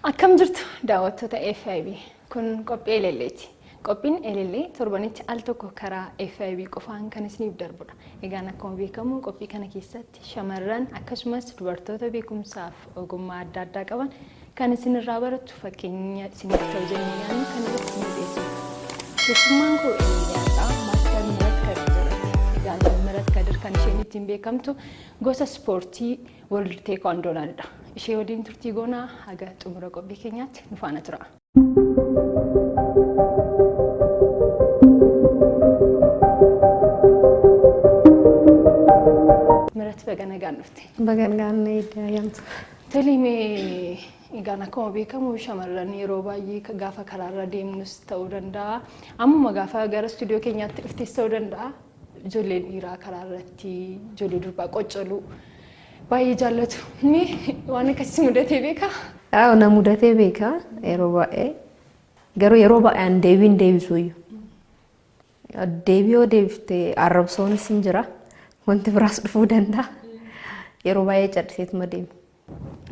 Akkam jirtu daawwattoota FiB kun qophii elelleeti. Qophiin elellee torbanitti al tokko karaa FiB qofaan kan isiniif darbudha. Egaan akkuma beekamu qophii kana keessatti shamarran akkasumas dubartoota beekumsaaf ogummaa adda addaa qaban kan isinirraa barattu fakkeenya isiniif ta'u jennee yaadnu kan irratti isin dhiyeessudha. Keessummaan koo elelleedha. Maaster MIHRAT KADIIR. Egaan MIHRAT KADIIR kan isheen ittiin beekamtu gosa ispoortii World Taekwondoodha. Ishee waliin turtii goonaa haga xumura qophii keenyaatti nu faana tura. MIHRAT baga nagaan dhufte. Baga nagaan eeyyamtu. Tolee egaan akkuma beekamu shamarran yeroo baay'ee gaafa karaarra deemnus ta'uu danda'a. Ammuma gaafa gara istuudiyoo keenyaatti dhuftes ta'uu danda'a. Ijoolleen dhiiraa karaarratti ijoollee durbaa qoccoluu baay'ee jaallatu. Waan akkasii mudatee beekaa? Na mudatee beekaa yeroo baay'ee. Garuu yeroo baay'een deebiin deebisuuyyu. Deebi'oo deebiftee arrabsoonis hin jira. Wanti biraas dhufuu danda'a. Yeroo baay'ee cadhiseetuma deema.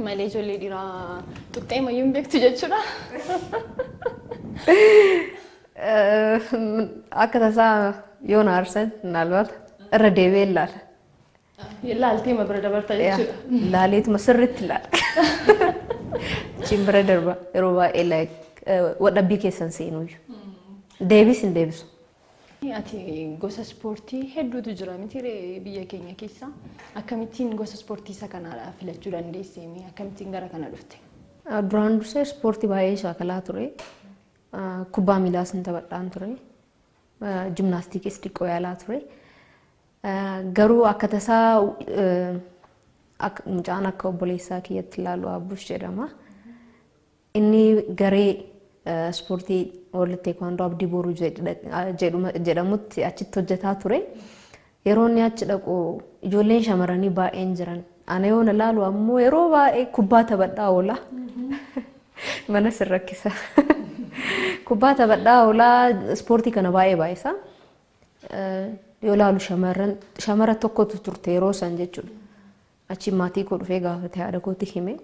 Malee ijoollee dhiiraa tuqxee mayyuu hin beektu jechuudha. Akka tasaa yoo na arsan naalbaata irra deebi'ee ilaala. Ilaaltee ma bira dabartaa jechuudha. Laaleetuma sirriitti ilaala. Achiin bira darba yeroo baay'ee wadhabbii keessan seenuuyyu. Deebis hin deebisu. Ati gosa ispoortii hedduutu jira miti biyya keenya keessa. Akkamittiin gosa ispoortii isa kanaa filachuu dandeessee? Akkamittiin gara kana dhufte? Duraan dursee ispoortii baay'ee shaakalaa ture. Kubbaa miilaas hin taphadhaan ture. Jimnaastikiis xiqqoo yaalaa ture. Garuu akka tasaa mucaan akka obboleessaa kiyyatti ilaalu Abbush jedhama. Inni garee ispoortii World Taekwondo Abdii Booruu jedhamutti achitti hojjetaa ture. Yeroo inni achi dhaqu ijoolleen shamarranii baay'een jiran. Ana yoo ilaalu ammoo yeroo baay'ee kubbaa taphadhaa oola. Mana sirrakkisa. Kubbaa taphadhaa oola ispoortii kana baay'ee baay'isa. Yoo ilaalu shamara tokkotu turte yeroo san jechuudha. Achi maatii koo dhufee gaafate haadha kootti hime.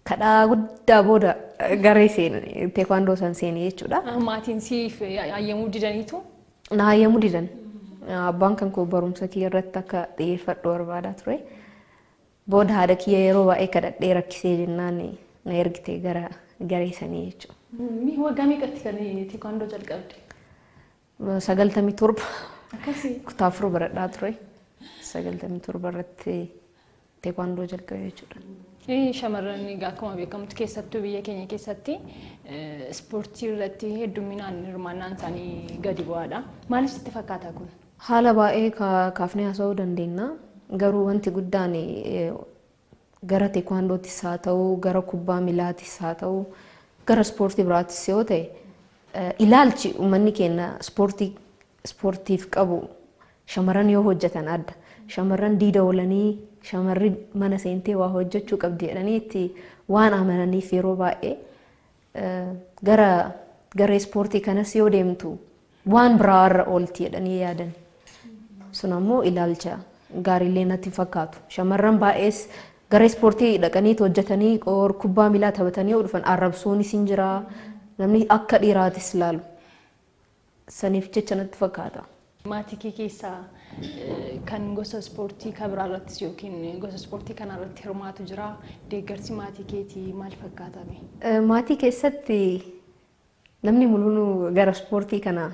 Kadhaa guddaa booda garee seenee teekwaandoo san seenee jechuudha. Maatiin siif ayyamuu didaniitu? Na ayyamuu didan. Abbaan kan koo barumsa kiyya irratti akka xiyyeeffadhu barbaadaa ture. Booda haadha kiyya yeroo baay'ee kadhadhee rakkisee jennaan na ergite gara garee sanii jechuudha. Waggaa meeqatti kan teekwaandoo jalqabde? 97. Akkasii. Kutaa 4 baradhaa ture. 97 irratti teekwaandoo jalqabe jechuudha. Shamarran akkuma beekamtu keessattuu biyya keenya keessatti ispoortii irratti hedduminaan hirmaannaan isaanii gadi bu'aadha. Maaliif sitti fakkaata kun? Haala baay'ee kaafnee haasa'uu dandeenya. Garuu wanti guddaan gara teekwaandoottis haa ta'u, gara kubbaa miilaattis haa ta'u, gara ispoortii biraattis yoo ta'e ilaalchi uummanni keenya ispoortiif qabu shamarran yoo hojjetan adda. Shamarran diida oolanii shamarri mana seentee waa hojjechuu qabdi jedhanii itti waan amananiif yeroo baay'ee gara ispoortii kanas yoo deemtu waan biraa irra oolti jedhanii yaadan. Sun ammoo ilaalcha gaariilee natti fakkaatu. Shamarran baay'ees gara ispoortii dhaqanii hojjetanii kubbaa miilaa taphatanii yoo dhufan arrabsoonis hin jira. Namni akka dhiiraatis ilaalu. Saniif jecha natti fakkaata. Maatii kee keessaa kan gosa ispoortii kabira irrattis yookiin gosa ispoortii kana irratti hirmaatu jira. Deeggarsi maatii keetii maal fakkaatame? Maatii keessatti namni mul'uun gara ispoortii kana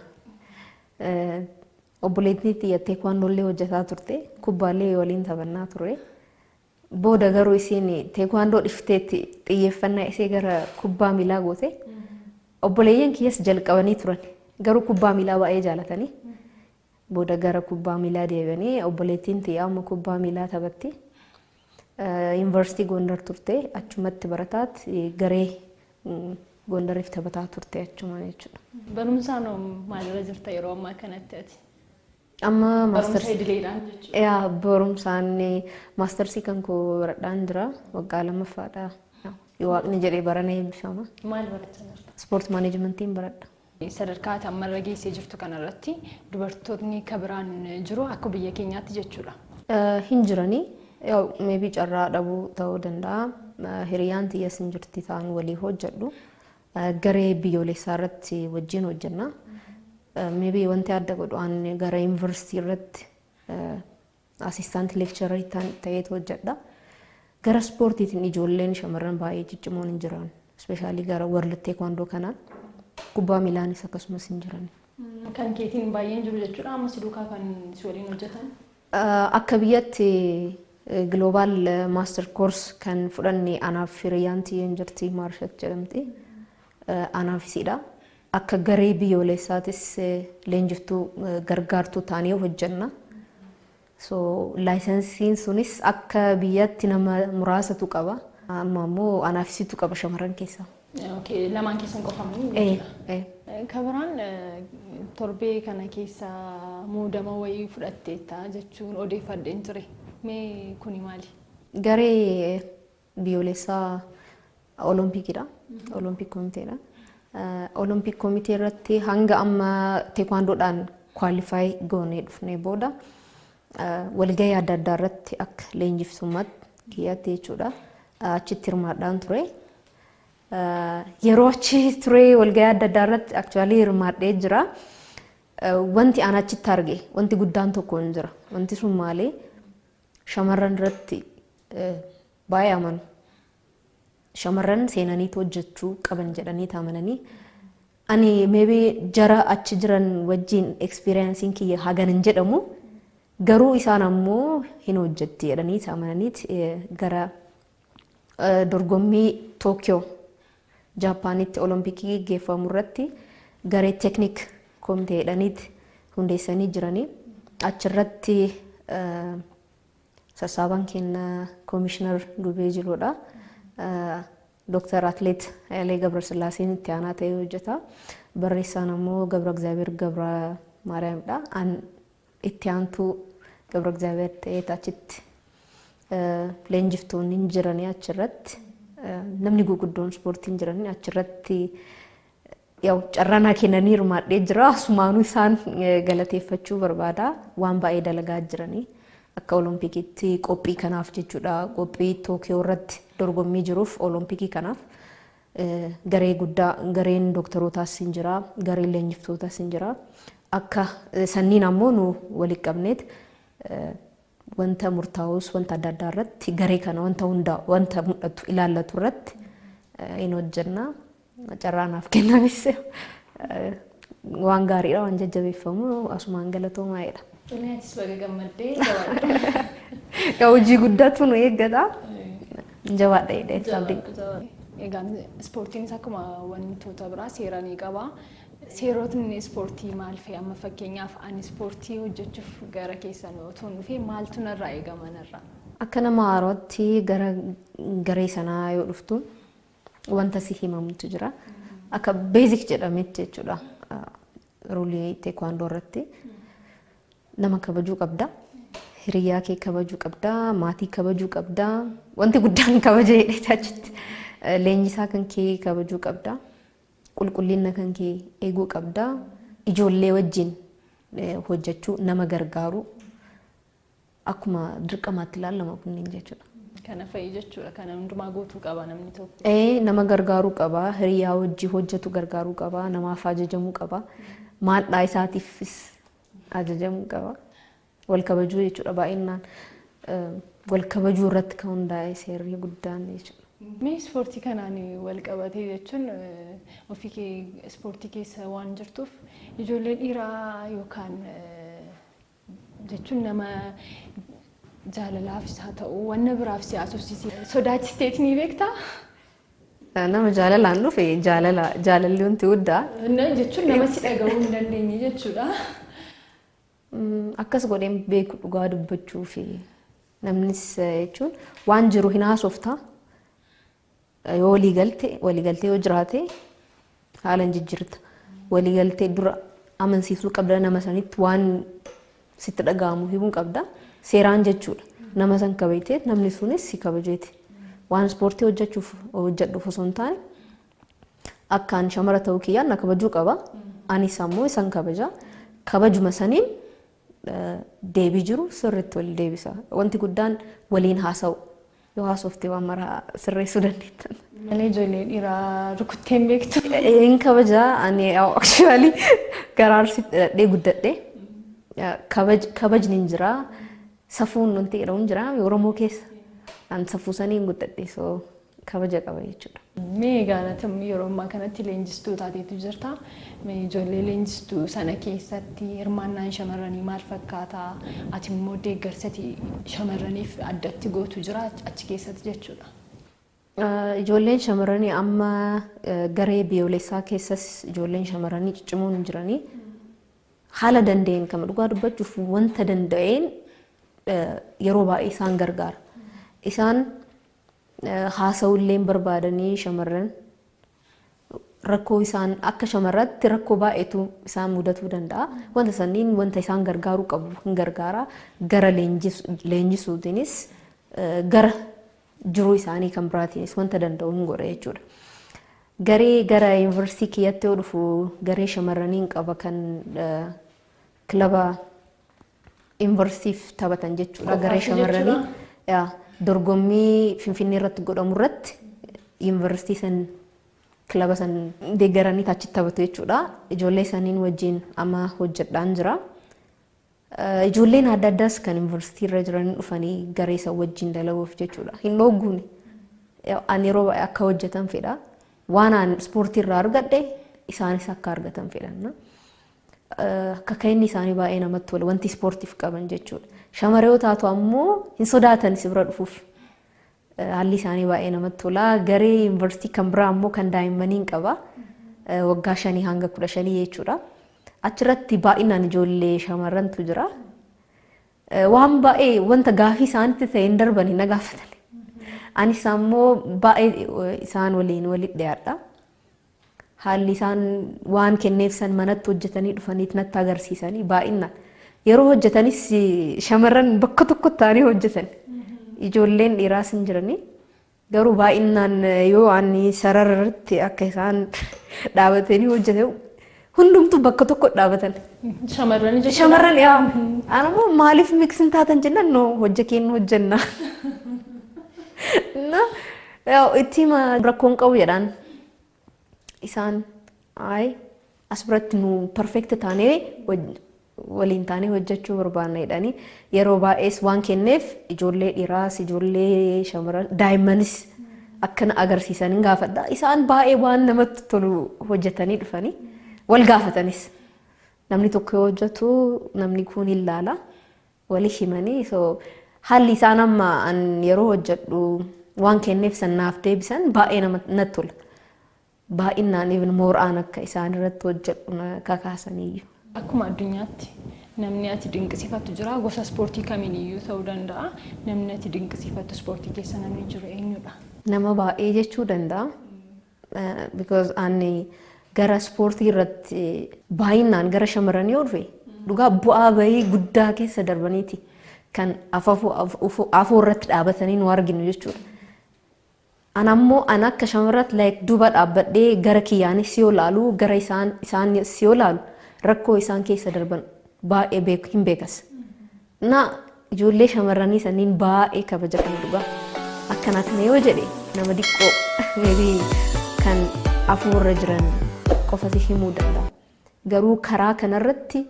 obboleettii teekwaandoollee hojjetaa turte. Kubbaallee waliin taphannaa ture. Booda garuu isiin teekwaandoo dhifteetti xiyyeeffannaa isee gara kubbaa miilaa goote. Obboleeyyan kiyyas jalqabanii turan. Garuu kubbaa miilaa baay'ee jaalatanii. Booda gara kubbaa miilaa deebi'anii obboleettiin tiyyaa amma kubbaa miilaa taphatti. Yuunivarsiitii Gondar turte achumatti barataatti garee Gondariif taphataa turte achuma jechuudha. Barumsaan maalirra jirta yeroo ammaa kanatti ati? Amma barumsa idileedhaan jechuudha. Barumsaan maastersii kan koo baradhaan jira waggaa lammaffaadha. Waaqni jedhee barana eebbifama. Maal barachaa jirta? Sport managementiin baradha. sadarkaa ammarra geessee jirtu kanarratti dubartoonni kabiraan jiru akka biyya keenyaatti jechuudha. Hin jiranii maybe carraa dhabuu ta'uu danda'a. Hiriyaan tiyyaas hin jirti ta'an walii hojjedhu. Garee biyyoolessaa irratti wajjin hojjenna. Maybe wanti adda godhu an gara yuunivarsiitii irratti assistant lecturer ta'ee hojjedha. Gara ispoortiitiin ijoolleen shamarran baay'ee ciccimoon hin jiran. Especially gara warra teekwaandoo kanaan kubbaa miilaanis akkasumas hin jiran. Kan keetiin baay'een jiru jechuudha. Amma si duukaa kan si waliin hojjetan? Akka biyyatti global master course kan fudhanne anaaf hiriyaan tiyyan jirti maarshat jedhamti. Anaaf isidha. Akka garee biyyoolessaatis leenjiftuu gargaartuu taanee hojjenna. So laayisensiin sunis akka biyyatti nama muraasatu qaba. Amma immoo anaaf isitu qaba shamarran keessaa. Okay, lamaan keessan qofamu. Kabiraan torbee kana keessa muudama wayii fudhatteetta jechuun odeeffadheen ture. Mee kuni maali? Garee biyyoolessaa Olompikidha. Olompik komiteedha. Olompik komitee irratti hanga amma teekwaandoodhaan kwaalifaayi goonee dhufnee booda walgahii adda addaa irratti akka leenjiftummaatti kiyyaatti jechuudha. Achitti hirmaadhaan ture. Yeroo achi ture walgahii adda addaa irratti actually hirmaadhee jira. Wanti aan achitti arge wanti guddaan tokko hin jira. Wanti sun maali? Shamarran irratti baay'ee amanu. Shamarran seenanii hojjechuu qaban jedhanii amananii. Ani maybe jara achi jiran wajjin experiencein kiyya hagan hin jedhamu. Garuu isaan ammoo hin hojjetti jedhanii amananii gara dorgommii Tokyo Japaanitti Olompikii geeffamu irratti garee teknik komitee jedhaniiti hundeessanii jiranii. Achirratti sassaabaan keenya Commissioner Dubee jiruudha. Dr. Atleet Hayilee Gabrasillaaseen itti aanaa ta'ee hojjeta. Barreessaan ammoo Gabra Egzaabeer Gabra Maariyaamidha. An itti aantuu Gabra Egzaabeer ta'ee achitti leenjiftoonni jiranii achirratti namni guguddoon ispoortiin jiranii achirratti carraa kennanii hirmaadhee jira. Asumaanuu isaan galateeffachuu barbaada. Waan baay'ee dalagaa jiranii. Akka Olompikiitti qophii kanaaf jechuudha. Qophii Tookiyoo irratti dorgommii jiruuf Olompikii kanaaf garee guddaa gareen dooktarootaas hin jira, gareen leenjiftootaas hin jira. Akka sanniin ammoo nu walitti qabneet wanta murtaa'us wanta adda addaa irratti garee kana wanta hundaa wanta mul'atu ilaallatu irratti hin hojjenna. Carraanaaf kennanis waan gaariidha, waan jajjabeeffamu asumaan galatoomaa'edha. Innis baga gammaddee jabaadha. Hojii guddaatu nu eeggata. Jabaadha jedhee abdii. Egaa ispoortiinis akkuma wantoota biraa seera ni qaba. Seerotni ispoortii maal fa'i? Amma fakkeenyaaf ani ispoortii hojjechuuf gara keessan otoo dhufee maaltu narraa eegama narraa? Akka nama haaraatti gara garee sanaa yoo dhuftu wanta si himamutu jira. Akka beezik jedhametti jechuudha. Ruulii teekwaandoo irratti nama kabajuu qabda. Hiriyaa kee kabajuu qabda. Maatii kabajuu qabda. Wanti guddaan kabaja jedhee achitti leenjisaa kan kee kabajuu qabda. Qulqullina kan kee eeguu qabda. Ijoollee wajjin hojjechuu nama gargaaru akkuma dirqamaatti ilaalama kunniin jechuudha. Kana fa'i jechuudha. Kana hundumaa gootuu qaba namni tokko. Nama gargaaruu qaba. Hiriyaa wajjin hojjetu gargaaruu qaba. Namaaf ajajamuu qaba. Maadhaa isaatiifis ajajamuu qaba. Wal kabajuu jechuudha baay'inaan. Wal kabajuu irratti kan hundaa'e seerri guddaan jechuudha. Mee ispoortii kanaan wal qabatee jechuun ofii kee ispoortii keessa waan jirtuuf ijoollee dhiiraa yookaan jechuun nama jaalalaafis haa ta'u wanna biraaf si haasofsiisee sodaachisteet ni beektaa? Nama jaalalaan dhufe jaalalli wanti guddaa. Jechuun nama si dhagahuu hin dandeenye jechuudha. Akkas godheen beeku dhugaa dubbachuu fi namnis jechuun waan jiru hin haasofta. Yoo waliigaltee yoo jiraate haala hin jijjiirta. Waliigaltee dura amansiisuu qabda nama sanitti waan sitti dhaga'amu himuu qabda. Seeraan jechuudha. Nama san kabajtee namni sunis si kabajeeti. Waan ispoortii hojjechuuf hojjedhuuf osoo hin taane akkaan shamara ta'uu kiyyaan na kabajuu qaba. anis ammoo isan kabaja. Kabajuma saniin deebii jiru sirriitti wal deebisa. Wanti guddaan waliin haasa'u. Yoo haasofte waan maraa sirreessuu dandeettan. Malee ijoollee dhiiraa rukutteen beektu. Hin kabaja ani actually garaarsi dhadhee guddadhe. Kabajni hin jira. Safuun wanti jedhamu jira Oromoo keessa. An safuu saniin guddadhe so kabaja qaba jechuudha. Mee gaanatam yeroo ammaa kanatti leenjistuu taateetu jirta. Mee ijoollee leenjistuu sana keessatti hirmaannaan shamarranii maal fakkaata? Ati immoo deeggarsati shamarraniif addatti gootu jira achi keessatti jechuudha. Ijoolleen shamarranii amma garee biyyoolessaa keessas ijoolleen shamarranii ciccimuun jiranii haala danda'een kama dhugaa dubbachuuf wanta danda'een yeroo baay'ee isaan gargaara. Isaan haasawulleen barbaadanii shamarran rakkoo isaan akka shamarratti rakkoo baay'eetu isaan mudatuu danda'a. Wanta sanniin wanta isaan gargaaruu qabu hin gargaara. Gara leenjisuutiinis gara jiruu isaanii kan biraatiinis wanta danda'u hin godha jechuudha. Garee gara yuunivarsiitii kiyyatti yoo dhufu garee shamarraniin qaba kan kilaba yuunivarsiitiif taphatan jechuudha. Garee shamarranii dorgommii Finfinnee irratti godhamu irratti yuunivarsiitii san kilaba san deeggaranii achitti taphatu jechuudha. Ijoollee saniin wajjin amma hojjedhaan jira. Ijoolleen adda addaas kan yuunivarsiitii irra jiran dhufanii garee san wajjin dalaguuf jechuudha. Hin dhooguuni. Ani yeroo baay'ee akka hojjetan fedha. Waan an ispoortii irraa argadhe isaanis akka argatan fedhan. Akka ka'inni isaanii baay'ee namatti tola wanti ispoortiif qaban jechuudha. Shamarree yoo taatu ammoo hin sodaatan si bira dhufuuf. Haalli isaanii baay'ee namatti tola. Garee yuunivarsiitii kan biraa ammoo kan daa'immaniin qaba. Waggaa 5 hanga 15 jechuudha. Achirratti baay'inaan ijoollee shamarrantu jira. Waan baay'ee wanta gaafii isaanitti ta'e hin darbani na gaafatan. Anis ammoo baay'ee isaan waliin walitti dhiyaadha. Haalli isaan waan kenneef san manatti hojjetanii dhufaniit natti agarsiisanii baay'inaan. Yeroo hojjetanis shamarran bakka tokkotti ta'anii hojjetan. Ijoolleen dhiiraas hin jiranii. Garuu baay'inaan yoo ani sarara irratti akka isaan dhaabatanii hojjetan hundumtu bakka tokko dhaabatan. Shamarran jechuudha. Shamarran yaa. Anammoo maaliif miksin taatan jennaan noo hojjekeen hojjenna. Itti rakkoon qabu jedhaan isaan as biratti nu perfect taanee waliin taanee hojjechuu barbaanna jedhanii yeroo baay'ees waan kenneef ijoollee dhiiraas ijoollee shamarran daa'immanis akkana agarsiisanii gaafadha. Isaan baay'ee waan namatti tolu hojjetanii dhufanii wal gaafatanis namni tokko yoo hojjetu namni kun ilaala walii himanii haalli isaan amma an yeroo hojjedhu waan kenneef sannaaf deebisan baay'ee namatti tola. Baay'inaan even mooraan akka isaan irratti hojjedhu kakaasanii. Akkuma addunyaatti namni ati dinqisiifattu jira gosa ispoortii kamiiniyyuu ta'uu danda'a. Namni ati dinqisiifattu ispoortii keessa namni jiru eenyudha? Nama baay'ee jechuu danda'a. Because ani gara ispoortii irratti baay'inaan gara shamarranii yoo dhufe dhugaa bu'aa bahii guddaa keessa darbaniiti kan afoo irratti dhaabatanii nu arginu jechuudha. Anammoo an akka shamarratti duuba dhaabbadhee gara kiyyaanis yoo laalu gara isaanis yoo laalu rakkoo isaan keessa darban baay'ee hin beekas. Ijoollee shamarranii saniin baay'ee kabaja kan dhugaa. Akkanaatti mee yoo jedhe nama diqqoo kan afoo irra jiran qofati himuu danda'a. Garuu karaa kanarratti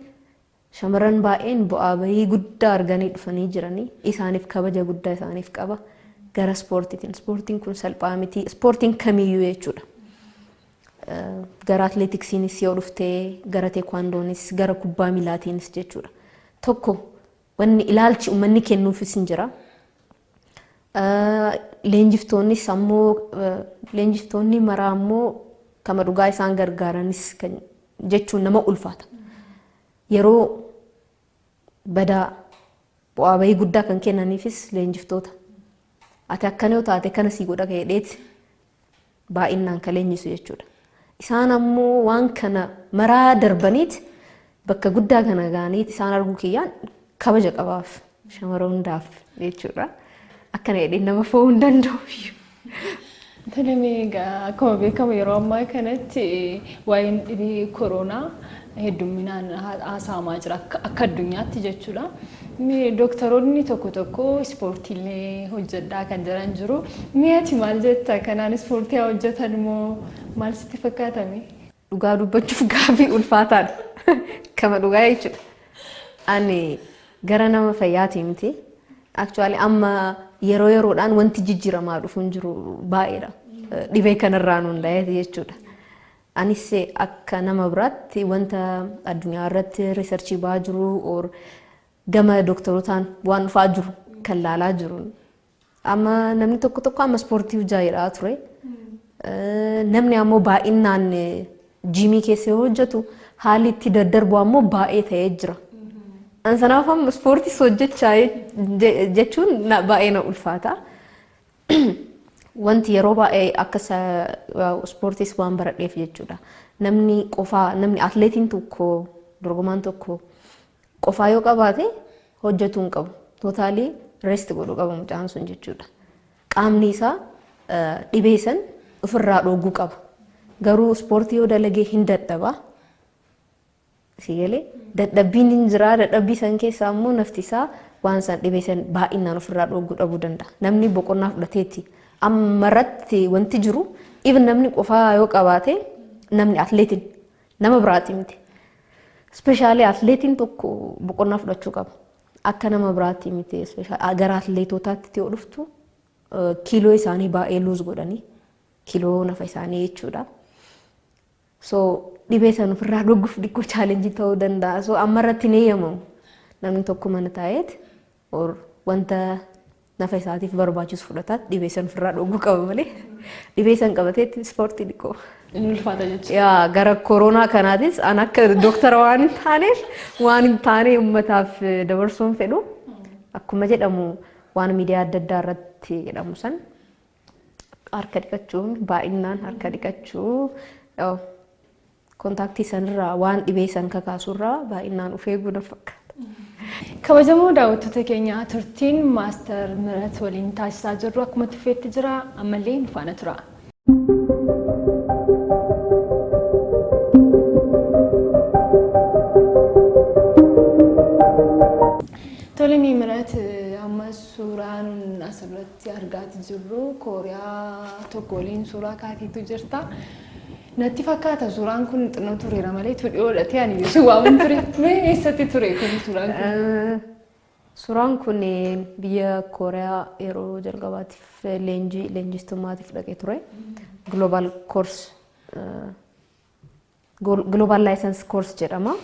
shamarran baay'een bu'aa bahii guddaa arganii dhufanii jiranii isaaniif kabaja guddaa isaaniif qaba. Gara ispoortiitiin. Ispoortiin kun salphaa miti. Ispoortiin kamiyyuu jechuudha. Gara atleetiksiinis yoo dhuftee, gara teekwaandoonis, gara kubbaa miilaatiinis jechuudha. Tokko wanni ilaalchi uummanni kennuufis hin jira. Leenjiftoonnis ammoo leenjiftoonni maraa ammoo kama dhugaa isaan gargaaranis jechuun nama ulfaata. Yeroo badaa bu'aa bahii guddaa kan kennaniifis leenjiftoota. Ati akkana yoo taate kana sii godha ka'eedheeti baay'inaan kan leenjisu jechuudha. Isaan ammoo waan kana maraa darbaniiti bakka guddaa kana ga'aniiti isaan arguu kiyyaan kabaja qabaaf shamarra hundaaf jechuudha. Akkana jedhee nama fo'uu hin danda'u. Mega akkuma beekamu yeroo ammaa kanatti waa'een dhibee koronaa hedduminaan haasa'amaa jira akka addunyaatti jechuudha. Doktoroonni tokko tokko ispoortiilee hojjedhaa kan jiran jiru. Mi'aati maal jetta kanaan ispoortii hojjetan moo maal sitti fakkaatame? Dhugaa dubbachuuf gaaffii ulfaataadha. Kama dhugaa jechuudha. Ani gara nama fayyaatii miti. Actually amma yeroo yeroodhaan wanti jijjiiramaa dhufuun jiru baay'eedha. Dhibee kanarraan hundaa'e jechuudha. Anis akka nama biraatti wanta addunyaa irratti riisarchii ba'aa jiru or gama doktorotaan waan dhufaa jiru kan laalaa jiru. Amma namni tokko tokko amma ispoortii hojjaa ture. Namni ammoo baay'inaan jiimii keessa hojjetu haalli itti daddarbu ammoo baay'ee ta'ee jira. Ansanaaf amma ispoortii hojjechaa jechuun baay'ee na ulfaata. Wanti yeroo baay'ee akka ispoortiis waan baradheef jechuudha. Namni atleetiin tokko dorgomaan tokko qofaa yoo qabaate hojjetuu hin qabu. Tootaalii reest godhuu qaba mucaan sun jechuudha. Qaamni isaa dhibee san ofirraa dhooguu qaba. Garuu ispoortii yoo dalagee hin dadhaba. Sigalee dadhabbiin hin jira. Dadhabbii san keessaa immoo nafti isaa waan san dhibee san baay'inaan ofirraa dhooguu dhabuu danda'a. Namni boqonnaa fudhateetti ammarratti wanti jiru even namni qofaa yoo qabaate namni atleetiin nama biraati miti. Speeshaalii atleetiin tokko boqonnaa fudhachuu qaba. Akka nama biraati miti. Gara atleetotaatti yoo dhuftu kiiloo isaanii baay'ee luuz godhanii kiiloo nafa isaanii jechuudha. So dhibee san ofirraa dhooguuf dhiqqoo chaalenjii ta'uu danda'a. So ammarratti ni eeyyamamu. Namni tokko mana taa'eet or wanta nafa isaatiif barbaachisu fudhataa dhibee san ofirraa dhooguu qaba malee dhibee san qabateetti ispoortii dhiqqoo. Inni ulfaata jechuudha. Yaa gara koronaa kanaatis an akka doktara waan hin taaneef waan hin taane uummataaf dabarsuun fedhu akkuma jedhamu waan miidiyaa adda addaa irratti jedhamu san harka dhiqachuun baay'inaan harka dhiqachuu kontaaktii sanirraa waan dhibee san kakaasurraa baay'inaan of eeguu na fakkaata. Kabajamoo daawwattoota keenya turtiin maaster MIHRAT waliin taasisaa jirru akkuma tufeetti jira ammallee nu faana tura. Tolini MIHRAT amma suuraan asirratti argaa jirru Kooriyaa tokko waliin suuraa kaatiitu jirta. Natti fakkaata suuraan kun xinnoo tureera malee tudhiyoodha ta'anii jechuun waan ture. Mee eessatti ture kun suuraan kun? Suuraan kun biyya Kooriyaa yeroo jalqabaatiif leenjistummaatiif dhaqee ture. Global License Course jedhama.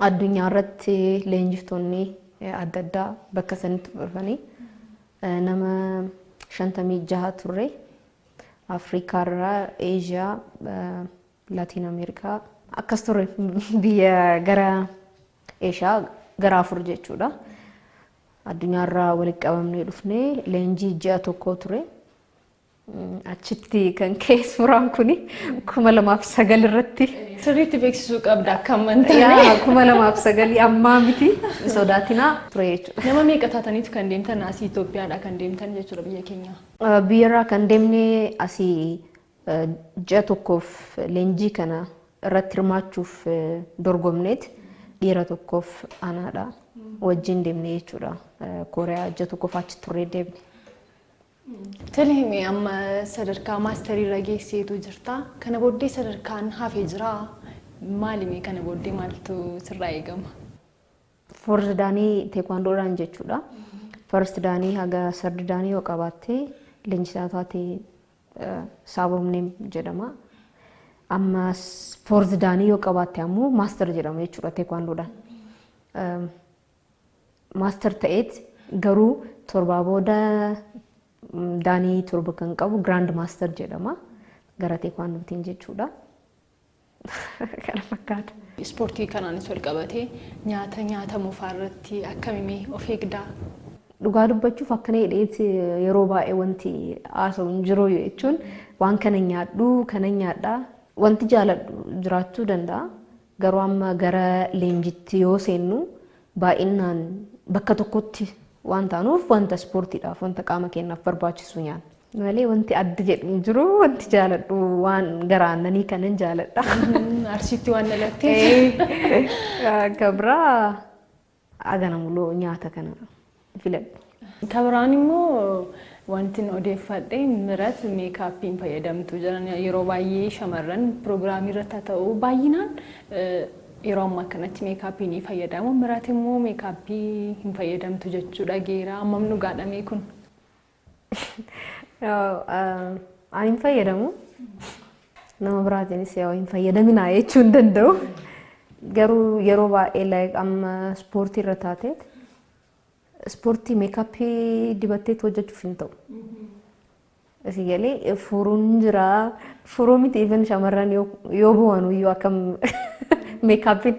Addunyaa irratti leenjistoonni adda addaa bakka sanitti dhufanii nama 56 ture. Afrikaa irraa, Eeshiyaa, Laatiin Ameerikaa akkas ture biyya gara Eeshiyaa gara 4 jechuudha. Addunyaa irraa walitti qabamnee dhufnee leenjii ji'a tokko ture. Achitti kan ka'e suuraan kun 2009 irratti sirriitti beeksisuu qabda akka amantaa. Yaa 2009 ammaa miti sodaatinaa ture jechuudha. Nama meeqa taataniitu kan deemtan asii Itoophiyaadhaa kan deemtan jechuudha biyya keenya? Biyyarraa kan deemne asii ji'a tokkoof leenjii kana irratti hirmaachuuf dorgomneet dhiira tokkoof anaadha wajjin deemne jechuudha. Kooriyaa ji'a tokkoof achi turree deemne. Tolimi amma sadarkaa maasterii irra geesseetu jirta. Kana booddee sadarkaan hafee jira. Maalimi kana booddee maaltu sirraa eegama? First daanii teekwaandoodhaan jechuudha. First daanii haga third daanii yoo qabaatte leenjisaa taatee saabamneem jedhama. Amma fourth daanii yoo qabaatte ammoo maaster jedhama jechuudha teekwaandoodhaan. Maaster ta'eet garuu torbaa booda daanii torba kan qabu grand master jedhama gara teekwaandootiin jechuudha. Kana fakkaata. Ispoortii kanaanis wal qabatee nyaata nyaatamu irratti akkamiin of eegdaa? Dhugaa dubbachuuf akkana hidheet yeroo baay'ee wanti haasa'u hin jiru jechuun waan kana nyaadhu kana nyaadhaa wanti jaaladhu jiraachuu danda'a. Garuu amma gara leenjitti yoo seennu baay'inaan bakka tokkotti waan taanuuf wanta ispoortiidhaaf wanta qaama keenyaaf barbaachisu nyaanna. malee wanti adda jedhu jiru wanti jaaladhu waan garaannanii kanan jaaladha. Arsiitti waan dhalattee. Kabra agana muloo nyaata kana filadhu. Kabraan immoo wanti odeeffadhe MIHRAT meekaappiin fayyadamtu jiran yeroo baay'ee shamarran pirogiraamii irratti ta'u baay'inaan yeroo ammaa kanatti meekaappiin fayyadamu MIHRAT immoo meekaappii hin fayyadamtu jechuudha geera ammam nu gaadhamee kun. Ani fayyadamu nama biraatiinis yaa hin fayyadaminaa jechuun danda'u garuu yeroo baay'ee amma ispoortii irra taateet ispoortii meekaappii dibattee hojjechuuf hin ta'u. Asii galee furuun jira furuu miti even shamarran yoo bu'an iyyuu akkam meekaappiin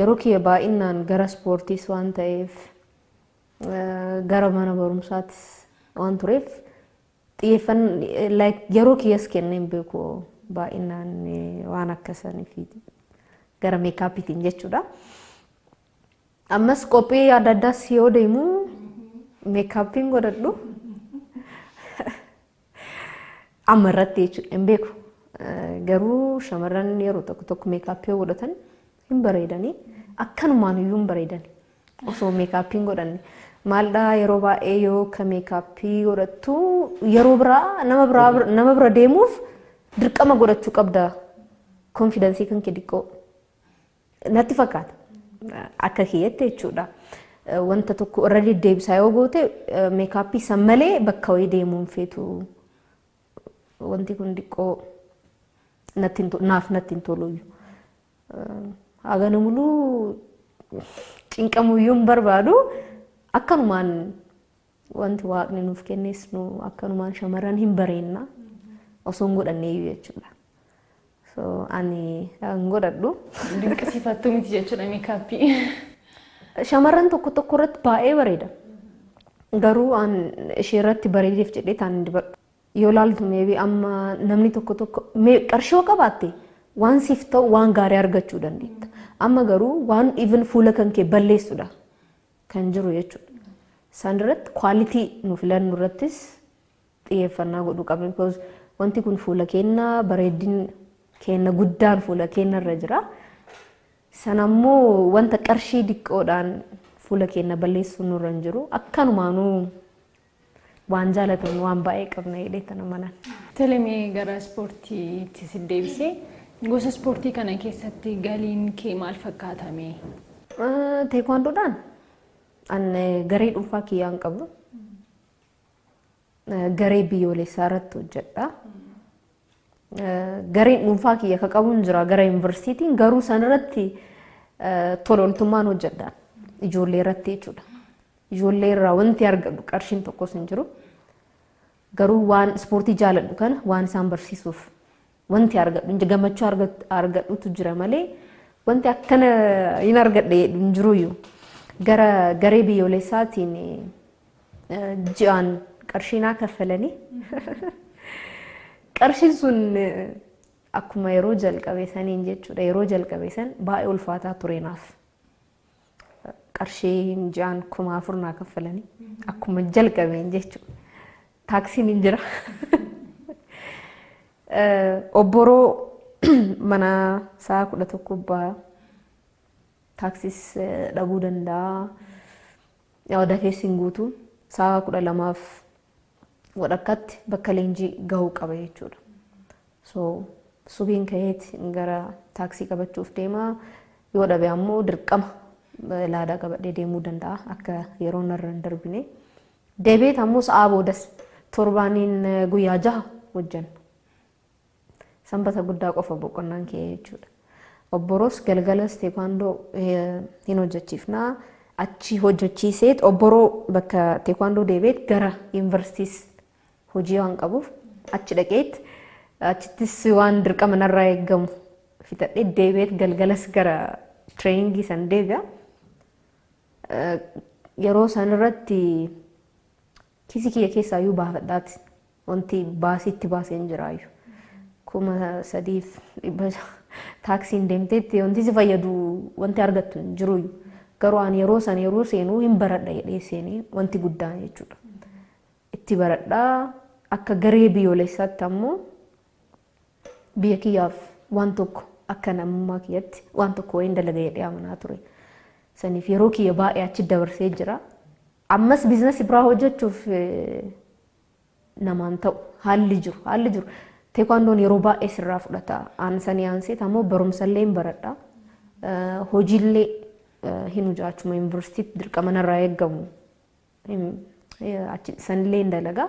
yeroo kiyya baay'inaan gara ispoortiis waan ta'eef gara mana barumsaattis waan tureef xiyyeeffannaa yeroo kiyyas kenneen beeku baay'inaan waan akkasaniif gara meekaappiitiin jechuudha. Ammas qophii adda addaas yoo deemu meekaappiin godhadhu amma irratti jechuudha hin beeku. Garuu shamarran yeroo tokko meekaappii godhatan hin bareedanii akkanumaan iyyuu hin bareedani osoo meekaappiin godhanne. Maaldhaa yeroo baay'ee yoo ka meekaappii godhattu yeroo biraa nama bira deemuuf dirqama godhachuu qabda konfidensii kan kee diqqoo natti fakkaata. Akka kiyyatti jechuudha. Wanta tokko irra deddeebisaa yoo goote meekaappii san malee bakka wayii deemuun feetu wanti kun diqqoo naaf natti hin tolu. Hagana muluu cinqamuyyuu hin barbaadu akkanumaan wanti waaqni nuuf kennes nu akkanumaan shamarran hin bareenna osoo hin godhanneeyyuu jechuudha. So ani godhadhu. Dinqisiifattuu miti jechuudha meekaappii. Shamarran tokko irratti baay'ee bareeda. Garuu an ishee irratti bareedeef jedhee taan dibadhu. Yoo laaltu meebii amma namni tokko qarshii qabaatte waan siif ta'u waan gaarii argachuu dandeetta. Amma garuu waan even fuula kan kee balleessudha kan jiru jechuudha. Isaan irratti kwaalitii nu filannu irrattis xiyyeeffannaa godhuu qabna. Because wanti kun fuula keenna bareedina kenna guddaan fuula kenna irra jira. Sanammoo wanta qarshii diqqoodhaan fuula kenna balleessuun nurra hin jiru. Akkanumaanuu waan jaalatamu waan baay'ee qabna jedhee tana manan. Telemee gara ispoortiitti si deebisee gosa ispoortii kana keessatti galiin kee maal fakkaatame? Teekwaandoodhaan an garee dhuunfaa kiyyaan qabu. Garee biyyoolessaa irratti hojjedha. Gareen dhuunfaa kiyya ka qabuun jira gara yuunivarsiitiin garuu san irratti tola ooltummaan hojjedha ijoollee irratti jechuudha. Ijoollee irraa wanti argadhu qarshiin tokkos hin jiru. Garuu waan ispoortii jaaladhu kana waan isaan barsiisuuf wanti argadhu gammachuu argadhutu jira malee wanti akkana hin argadhe hin jiruyyuu. Gara garee biyyoolessaatiin ji'aan qarshiinaa kaffalanii qarshiin sun akkuma yeroo jalqabe saniin jechuudha. Yeroo jalqabe san baay'ee ulfaataa tureenaaf. Qarshiin ji'aan 4,000 kaffalanii akkuma jalqabeen jechuudha. Taaksiin hin jira. Obboroo mana sa'a 11 baa taaksis dhabuu danda'a. Yaada keessin guutuu sa'a 12 wadhakkatti bakka leenjii gahuu qaba jechuudha. So subiin ka'eet gara taaksii qabachuuf deema. Yoo dhabe ammoo dirqama laadaa qabadhee deemuu danda'a akka yeroo narra hin darbine. Deebiit ammoo sa'a boodas torbaaniin guyyaa 6 hojjanna. Sanbata guddaa qofa boqonnaan kee jechuudha. Obboroos galgalas teekwaandoo hin hojjechiifnaa. Achi hojjechiiseet obboroo bakka teekwaandoo deebiit gara yuunivarsiitiis hojii waan qabuuf achi dhaqeet achittis waan dirqama narraa eeggamu fixadhee deebiit galgalas gara treeningii san deebi'a. Yeroo san irratti kisi kiyya keessaayyuu baafadhaati wanti baasiitti baaseen jiraayyuu. 3,300 taaksiin deemteetti wanti si fayyadu wanti argattu hin jiruyyuu. Garuu ani yeroo san yeroo seenuu hin baradha jedhee seenee wanti guddaan jechuudha. itti baradhaa akka garee biyyoolessaatti ammoo biyya kiyyaaf waan tokko akka namummaa kiyyatti waan tokko wayin dalagaa jedhee amanaa ture. Saniif yeroo kiyya baay'ee achi dabarsee jira. Ammas biizinasii biraa hojjechuuf namaan ta'u haalli jiru. Teekwaandoon yeroo baay'ee sirraa fudhata. Aansanii aanseet ammoo barumsallee hin baradha. Hojiillee hin hojjechuma yuunivarsiitiitti dirqama narraa eeggamu. Sanillee hin dalagaa.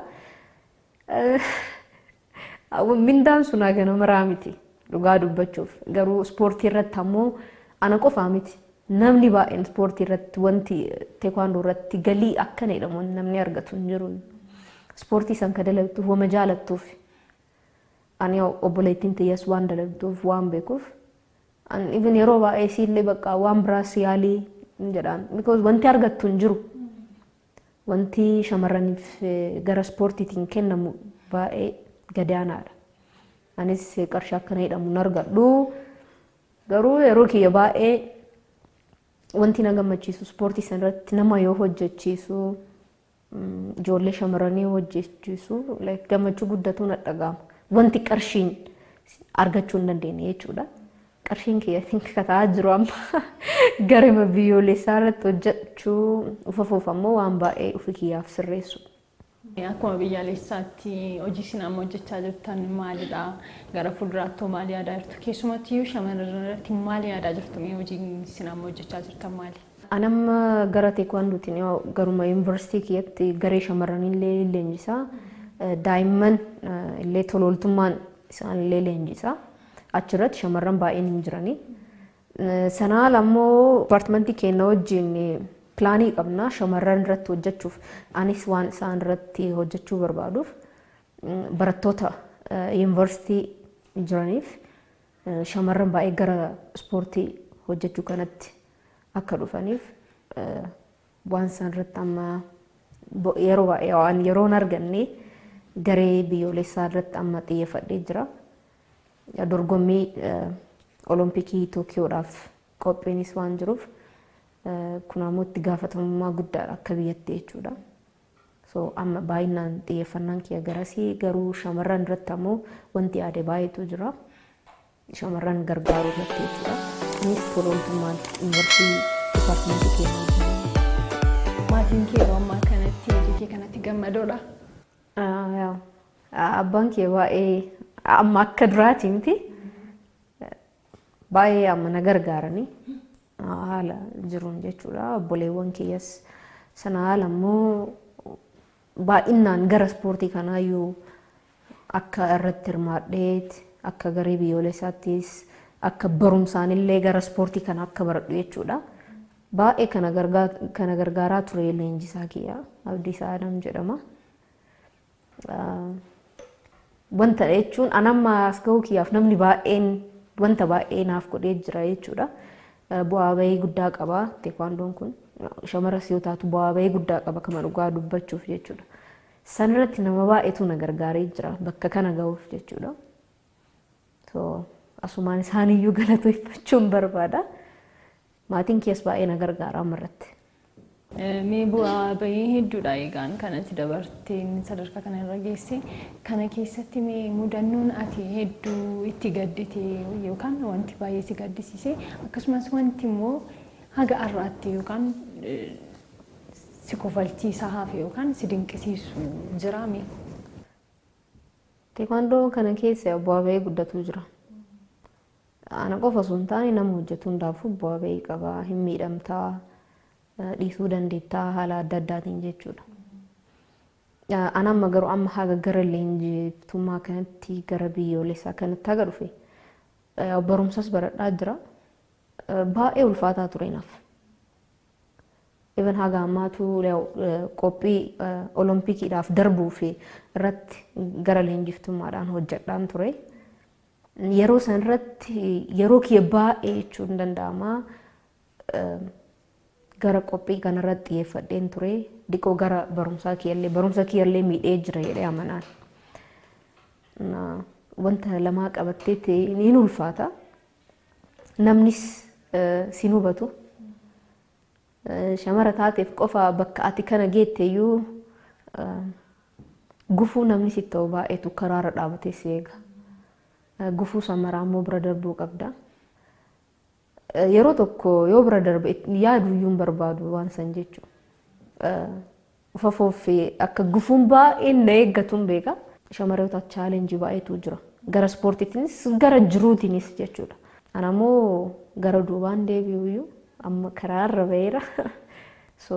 Mindaan sun haga nama maraa miti dhugaa dubbachuuf. Garuu ispoortii irratti ammoo ana qofaa miti. Namni baay'een ispoortii irratti wanti teekwaandoo irratti galii akkana jedhamu namni argatu hin jiru. Ispoortii san ka dalagtuuf wama jaalattuuf. Ani obboleettiin tiyyaas waan dalagtuuf waan beekuuf. Even yeroo baay'ee siillee bakka waan biraas yaalii jedhaan. Because wanti argattu hin jiru. Wanti shamarraniif gara ispoortiitiin kennamu baay'ee gadaanaadha. Anis qarshii akkana jedhamu hin argadhu. Garuu yeroo kiyya baay'ee wanti na gammachiisu ispoortii san irratti nama yoo hojjechiisu ijoollee shamarranii hojjechiisu gammachuu guddatu na dhaga'ama. Wanti qarshiin argachuu hin dandeenye jechuudha. Qarshiin kiyya kataa jiru amma garee biyyoolessaa irratti hojjechuu ufafuuf ammoo waan baay'ee ofii kiyyaaf sirreessu. Akkuma biyyaalessaatti hojii isin amma hojjechaa jirtan maalidha? Gara fuulduraatti maal yaadaa jirtu? Keessumattuu shamarran irratti maal yaadaa jirtu? Hojii isin amma hojjechaa jirtan maali? Anamma gara teekwaandootiin garuma yuunivarsiitii kiyyatti garee shamarranillee leenjisaa. Daa'imman illee tolooltummaan isaanillee leenjisaa. Achirratti shamarran baay'een hin jiranii. Sanaan ammoo dipaartimentii keenya wajjin pilaanii qabna shamarran irratti hojjechuuf. Anis waan isaan irratti hojjechuu barbaaduuf barattoota yuunivarsiitii jiraniif shamarran baay'ee gara ispoortii hojjechuu kanatti akka dhufaniif waan isaan irratti amma yeroo baay'ee waan yeroon arganne garee biyyoolessaa irratti amma xiyyeeffadhee jira. Dorgommii olompikii Tookiyoodhaaf qophiinis waan jiruuf kun ammoo itti gaafatamummaa guddaadha akka biyyatti jechuudha. So amma baay'inaan xiyyeeffannaan kiyya garasii garuu shamarran irratti ammoo wanti yaade baay'eetu jira. Shamarran gargaaruu irratti jechuudha. Innis tolooltummaan yuunivarsiitii dipaartimentii keenya. Maatiin kee yeroo ammaa kanatti hojii kee kanatti gammadoodha? Abbaan kee baay'ee amma akka duraati miti. Baay'ee amma na gargaaranii haala jiruun jechuudha. Obboleewwan kiyyas sana haala ammoo baay'inaan gara ispoortii kanaayyuu akka irratti hirmaadheet akka garee biyyoolessaattis akka barumsaanillee gara ispoortii kana akka baradhu jechuudha. Baay'ee kana gargaaraa ture leenjisaa kiyya Abdiisaa Adam jedhama. Wanta jechuun anamma as gahuu kiyyaaf namni baay'een wanta baay'ee naaf godhee jira jechuudha. Bu'aa bahii guddaa qaba teekwaandoon kun. Shamaras yoo taatu bu'aa bahii guddaa qaba kama dhugaa dubbachuuf jechuudha. San irratti nama baay'eetu na gargaaree jira bakka kana gahuuf jechuudha. So asumaan isaaniiyyuu galateeffachuun barbaada. Maatiin kees baay'ee na gargaara ammarratti. Mee bu'aa bahii hedduudha eegaan kanatti dabarteen sadarkaa kana irra geesse. Kana keessatti mee mudannoon ati hedduu itti gaddite yookaan wanti baay'ee si gaddisiise akkasumas wanti immoo haga har'aatti yookaan si kofalchiisaa hafe yookaan si dinqisiisu jira mee? Teekwaandoo kana keessa bu'aa bahii guddatu jira. Ana qofa sun taane nama hojjetu hundaafuu bu'aa bahii qaba. Hin miidhamtaa. Dhiisuu dandeettaa haala adda addaatiin jechuudha. Anamma garuu amma haga gara leenjiftummaa kanatti gara biyyoolessaa kanatti haga dhufe barumsas baradhaa jira. Baay'ee ulfaataa ture naaf. Even haga ammaatu qophii olompikiidhaaf darbuu fi irratti gara leenjiftummaadhaan hojjedhaan ture. Yeroo san irratti yeroo kiyya baay'ee jechuun hin danda'ama. Gara qophii kanarratti xiyyeeffadheen ture dhiqoo gara barumsa kiyyallee miidhee jira jedhee amanaan. Wanta lamaa qabatteetti niin ulfaata. Namnis sin hubatu. Shamara taateef qofa bakka ati kana geetteeyyuu gufuu namni sitti ta'u baay'eetu karaarra dhaabatee si eega. Gufuu samaraa immoo bira darbuu qabda. Yeroo tokko yoo bira darbe yaaduyyuu hin barbaadu waan san jechuudha. Ufafoofi akka gufuun baay'een na eeggatuun beeka. Shamarroota chaalenjii baay'eetu jira. Gara ispoortiitiinis gara jiruutiinis jechuudha. Ana immoo gara duubaan deebi'uyyuu amma karaarra ba'eera. So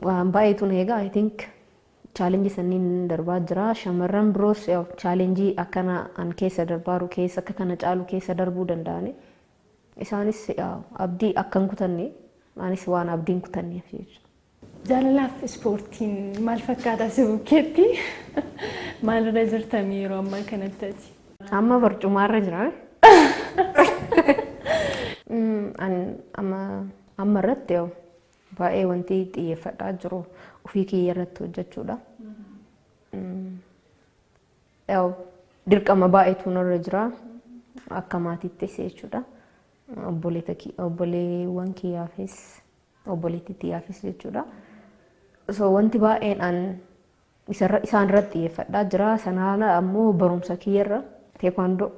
waan baay'eetu na eega. I think chaalenjii sanniin darbaa jira. Shamarran biroos chaalenjii akkana an keessa darbaaru keessa akka kana caalu keessa darbuu danda'ani. Isaanis abdii akkan kutanne anis waan abdiin kutanneef jechuudha. Jaalalaaf ispoortiin maal fakkaata si bukkeetti? Maalirra jirtami yeroo ammaa kanatti? Amma barcumaarra jira. Amma irratti baay'ee wanti xiyyeeffadhaa jiru ofii kiyya irratti hojjechuudha. Dirqama baay'eetu narra jira akka maatiittis jechuudha. Obboleewwan kiyyaafis obboleettii kiyyaafis jechuudha. So wanti baay'een an isaan irratti xiyyeeffadhaa jira. Sanaan ammoo barumsa kiyyarra teekwaandoo.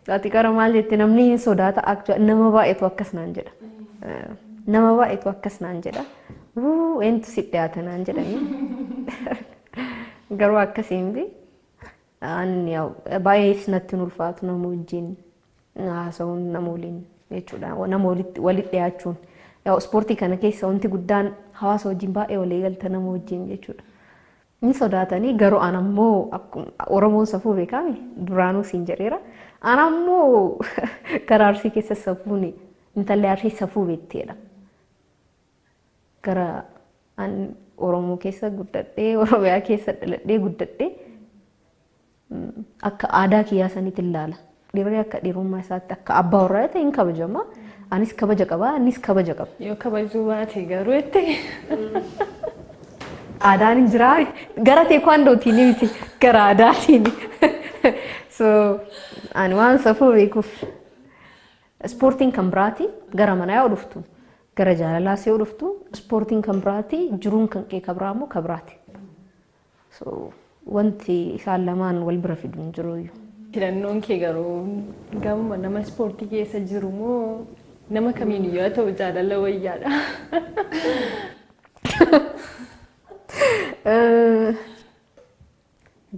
Ati qara maal jetti namni sodaata nama baay'eetu akkas naan jedha. Nama baay'eetu akkas naan jedha. Eentu si dhiyaata naan jedhanii. Garuu akkasiin baay'ee natti hin ulfaatu nama wajjin haasa'uun nama waliin jechuudha. Nama walitti dhiyaachuun. Ispoortii kana keessa wanti guddaan hawaasa wajjin baay'ee walii galta nama wajjin jechuudha. Ni sodaatanii garuu an ammoo Oromoon safuu beekame duraanuu siin jedheera. An ammoo gara Arsii keessa safuun intalli Arsii safuu beekteedha. Gara an Oromoo keessa guddadhee Oromiyaa keessa dhaladhee guddadhee akka aadaa kiyyaa saniitti ilaala. Dhiirri akka dhiirummaa isaatti akka abbaa warraa ta'e hin kabajama. Anis kabaja qaba, anis kabaja qaba. Yoo kabajuu baate garuu itti aadaan hin jiraa gara teekwaandootiin miti gara aadaatiin. So ani waan safuu beekuuf ispoortiin kan biraati gara manaa yoo dhuftu gara jaalalaas yoo dhuftu ispoortiin kan biraati jiruun kan kee kabraa immoo kabiraati. So wanti isaan lamaan wal bira fidu hin jiru. Filannoon kee garuu gamuma nama ispoortii keessa jiru moo nama kamiin yoo ta'u jaalala wayyaadha?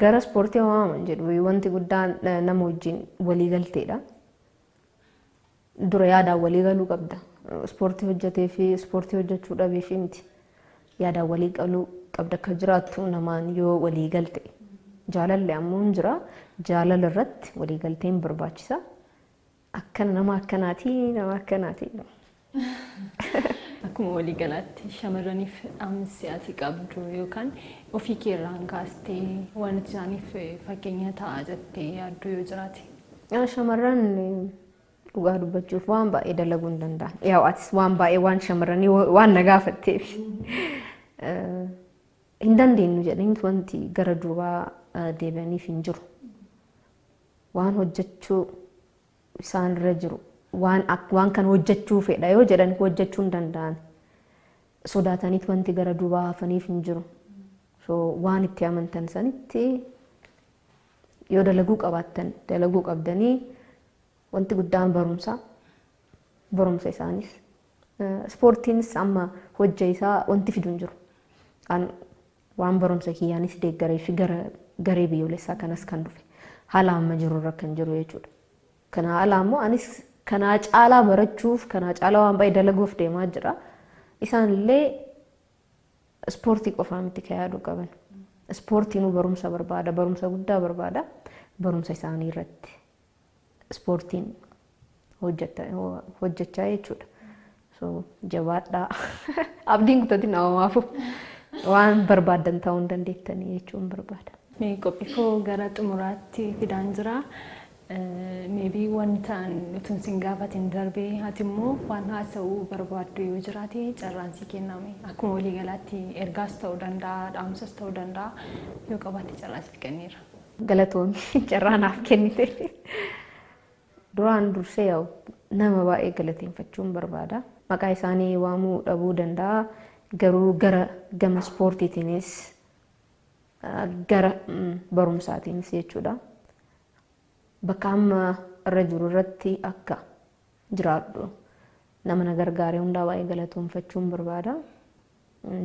Gara ispoortii waaman jedhu wanti guddaan nama wajjin walii galteedha. Dura yaadaan walii galuu qabda. Ispoortii hojjetee fi ispoortii hojjechuu dhabee fi miti. Yaadaan walii galuu qabda akka jiraattu namaan yoo walii galte. Jaalalli ammoo hin jira. Jaalala irratti walii galteen barbaachisa. Akkana nama akkanaati nama akkanaati. Akkuma walii galaatti shamarraniif amsiyaati qabdu yookaan ofii keerraan kaastee waan isaaniif fakkeenya ta'aa jettee yaaddu yoo jiraate. Shamarran dhugaa dubbachuuf waan baay'ee dalaguu hin danda'an. Yaa atis waan baay'ee waan shamarranii waan na gaafatteef hin dandeenyu jedhanii wanti gara duubaa deebi'aniif hin jiru. Waan hojjechuu isaan irra jiru. Waan kan hojjechuu fedha yoo jedhan hojjechuu hin danda'an. Sodaataniit wanti gara duubaa hafaniif hin jiru. So waan itti amantan sanitti yoo dalaguu qabaattan dalaguu qabdanii wanti guddaan barumsa isaanis. Ispoortiinis amma hojja isaa wanti fidu hin jiru. Waan barumsa kiyyaanis deeggaree fi garee biyyoolessaa kanas kan dhufe. Haala amma jiru irra kan jiru jechuudha. Kana haala ammoo anis kana caalaa barachuuf kana caalaa waan baay'ee dalaguuf deemaa jira. Isaan illee ispoortii qofaa miti kan yaaduu qaban. Ispoortiin barumsa barbaada, barumsa guddaa barbaada. Barumsa isaanii irratti ispoortiin hojjechaa jechuudha. So jabaadhaa. Abdiin kutatiin namaafu waan barbaadan ta'uu hin dandeettanii jechuun barbaada. Qophii koo gara xumuraatti fidaan jira. Maybe wanta nuti sin gaafatin darbee ati immoo waan haasa'uu barbaaddu yoo jiraate carraan si kenname. Akkuma walii galaatti ergaas ta'uu danda'a, dhaamsas ta'uu danda'a. Yoo qabaatte carraa si kenneera. Galatoomii carraa naaf kennite. Duraan dursee nama baay'ee galateeffachuun barbaada. Maqaa isaanii waamuu dhabuu danda'a. garuu gara gama ispoortiitiinis gara barumsaatiinis jechuudha. Bakka amma irra jiru irratti akka jiraadhu nama na gargaare hundaa baay'ee galatoomfachuun barbaada.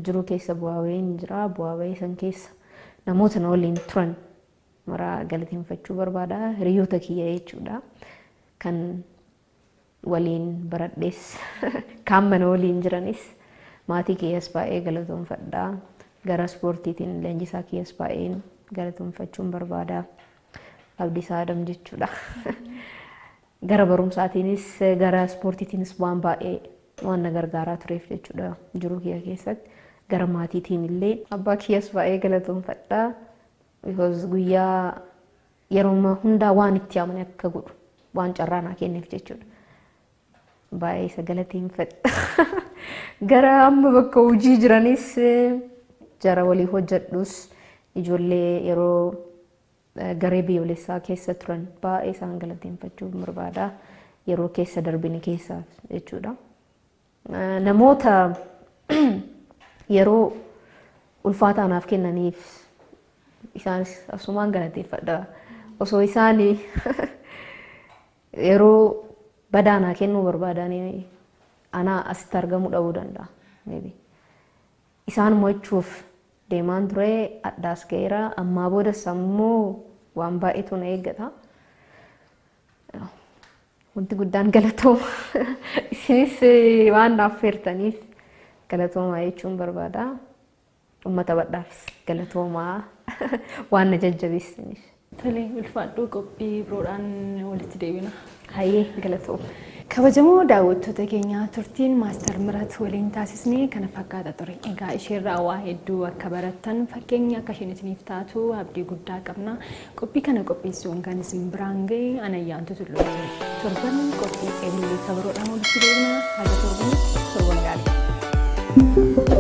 Jiru keessa bu'aa ba'iin jira, bu'aa ba'ii san keessa namoota na waliin turan maraa galateeffachuu barbaada. Hiriyoota kiyya jechuudha kan waliin baradhees kan mana waliin jiranis maatii kiyyas baay'ee galatoomfadha. Gara ispoortiitiin leenjisaa kiyyas baay'een galatoomfachuun barbaada. Abdiisaa Adam jechuudha. Gara barumsaatiinis gara ispoortiitiinis waan baay'ee waan na gargaaraa tureef jechuudha jiru kiyya keessatti. Gara maatiitiin illee abbaa kiyyas baay'ee galatoomfadha. Because guyyaa yeroo hundaa waan itti amane akka godhu waan carraa naa kenneef jechuudha. Baay'ee isa galateeffadha. Gara amma bakka hojii jiranis jara walii hojjedhus ijoollee yeroo garee biyyoolessaa keessa turan baay'ee isaan galateeffachuu barbaada. Yeroo keessa darbine keessa jechuudha. Namoota yeroo ulfaataa naaf kennaniif isaanis asumaan galateeffadha. Osoo isaanii yeroo badaa naa kennuu barbaadanii anaa asitti argamuu dhabuu danda'a. Isaan mo'achuuf deemaan ture addaas ga'eera. Ammaa booda sammuu waan baay'eetu na eeggata. Wanti guddaan galatooma. Isinis waan naaf feertaniif galatoomaa jechuun barbaada. Uummata badhaafis galatoomaa waan na jajjabeessaniif. Tolee, ulfaadhuu qophii biroodhaan walitti deebina. Hayyee galatooma. Kabajamoo daawwattoota keenya turtiin Maaster Mihirat waliin taasisnee kana fakkaata ture. Egaa isheerraa waa hedduu akka barattan fakkeenya akka isheen isiniif taatu abdii guddaa qabna. Qophii kana qopheessuun kan isin biraan ga'e Anayyaantu Tulluu. Torban qophii eebilee kabaroodhaan walitti deebina. Haga torban gaarii.